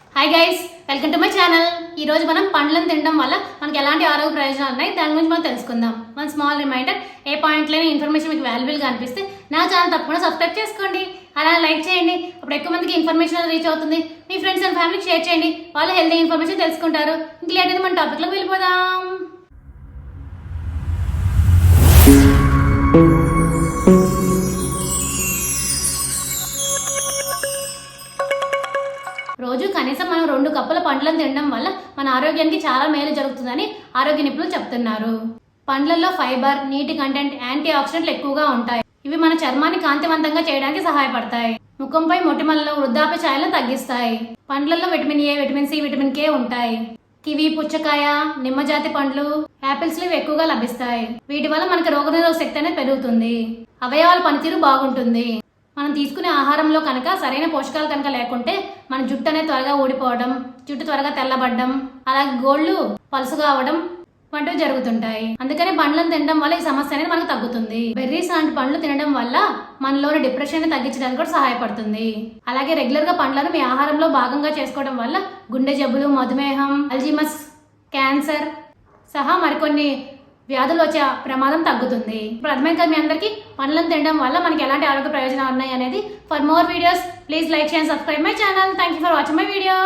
Hi guys, welcome to my channel. ఈ రోజు మనం పండ్లను తినడం వల్ల మనకి ఎలాంటి ఆరోగ్య ప్రయోజనాలు ఉన్నాయి దాని గురించి మనం తెలుసుకుందాం. వన్ స్మాల్ రిమైండర్, ఏ పాయింట్లోనే ఇన్ఫర్మేషన్ మీకు వాల్యుబుల్గా అనిపిస్తే నా ఛానల్ తప్పకుండా సబ్స్క్రైబ్ చేసుకోండి, అలా లైక్ చేయండి. అప్పుడు ఎక్కువ మందికి ఇన్ఫర్మేషన్ రీచ్ అవుతుంది. మీ ఫ్రెండ్స్ అండ్ ఫ్యామిలీకి షేర్ చేయండి, వాళ్ళు హెల్తీ ఇన్ఫర్మేషన్ తెలుసుకుంటారు. ఇంక లేట్ అయితే మన టాపిక్లోకి వెళ్ళిపోదాం. రోజు కనీసం మనం 2 కప్పుల పండ్లను తినడం వల్ల మన ఆరోగ్యానికి చాలా మేలు జరుగుతుందని ఆరోగ్య నిపుణులు చెప్తున్నారు. పండ్లలో ఫైబర్, నీటి కంటెంట్, యాంటీ ఆక్సిడెంట్లు ఎక్కువగా ఉంటాయి. ఇవి మన చర్మాన్ని కాంతివంతంగా చేయడానికి సహాయపడతాయి. ముఖంపై మొటిమలను, వృద్ధాప్య ఛాయలను తగ్గిస్తాయి. పండ్లలో vitamin A, vitamin C, vitamin K ఉంటాయి. కివి, పుచ్చకాయ, నిమ్మజాతి పండ్లు, యాపిల్స్ ఇవి ఎక్కువగా లభిస్తాయి. వీటి వల్ల మనకి రోగనిరోధక శక్తి అనేది పెరుగుతుంది. అవయవాల పనితీరు బాగుంటుంది. మనం తీసుకునే ఆహారంలో కనుక సరైన పోషకాలు కనుక లేకుంటే మన జుట్టు అనేది త్వరగా ఊడిపోవడం, జుట్టు త్వరగా తెల్లబడడం, అలాగే గోళ్ళు పలుసుగా అవడం వంటివి జరుగుతుంటాయి. అందుకని పండ్లను తినడం వల్ల ఈ సమస్య అనేది మనకు తగ్గుతుంది. బెర్రీస్ లాంటి పండ్లు తినడం వల్ల మనలోని డిప్రెషన్ తగ్గించడానికి కూడా సహాయపడుతుంది. అలాగే రెగ్యులర్ గా పండ్లను మీ ఆహారంలో భాగంగా చేసుకోవడం వల్ల గుండె జబ్బులు, మధుమేహం, అల్జీమస్, క్యాన్సర్ సహా మరికొన్ని వ్యాధులు వచ్చే ప్రమాదం తగ్గుతుంది. ఇప్పుడు అర్థమైంది కదా మీ అందరికీ పండ్లను తినడం వల్ల మనకి ఎలాంటి ఆరోగ్య ప్రయోజనాలు ఉన్నాయి అనేది. For more videos please like and subscribe my channel. Thank you for watching my video.